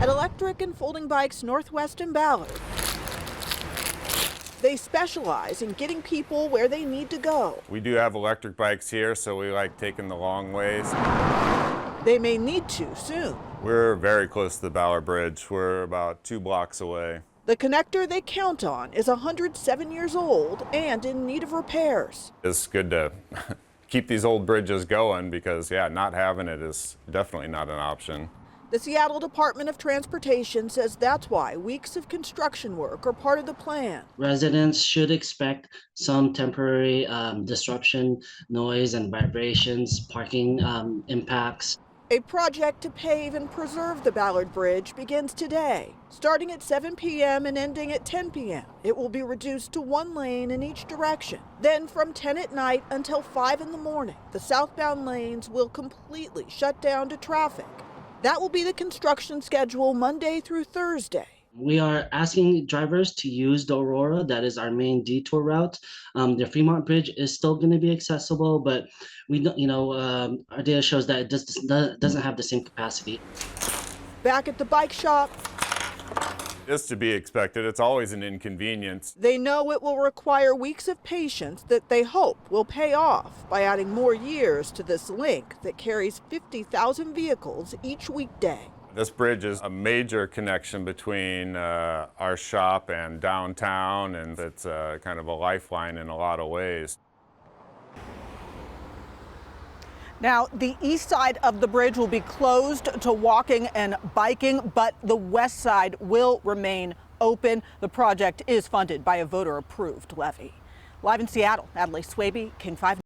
at Electric and Folding Bikes Northwest in Ballard. They specialize in getting people where they need to go. We do have electric bikes here, so we like taking the long ways. They may need to soon. We're very close to the Ballard Bridge. We're about 2 blocks away. The connector they count on is 107 years old and in need of repairs. It's good to keep these old bridges going because, yeah, not having it is definitely not an option. The Seattle Department of Transportation says that's why weeks of construction work are part of the plan. Residents should expect some temporary disruption, noise and vibrations, parking impacts. A project to pave and preserve the Ballard Bridge begins today. Starting at 7 p.m. and ending at 10 p.m., it will be reduced to 1 lane in each direction. Then from 10 at night until 5 in the morning, the southbound lanes will completely shut down to traffic. That will be the construction schedule Monday through Thursday. We are asking drivers to use the Aurora. That is our main detour route. The Fremont Bridge is still going to be accessible, but we don't, our data shows that it doesn't have the same capacity. Back at the bike shop, It's to be expected. It's always an inconvenience. they know it will require weeks of patience that they hope will pay off by adding more years to this link that carries 50,000 vehicles each weekday. This bridge is a major connection between our shop and downtown, and it's kind of a lifeline in a lot of ways. Now, the east side of the bridge will be closed to walking and biking, but the west side will remain open. The project is funded by a voter-approved levy. Live in Seattle, Adelaide Swaby, King 5.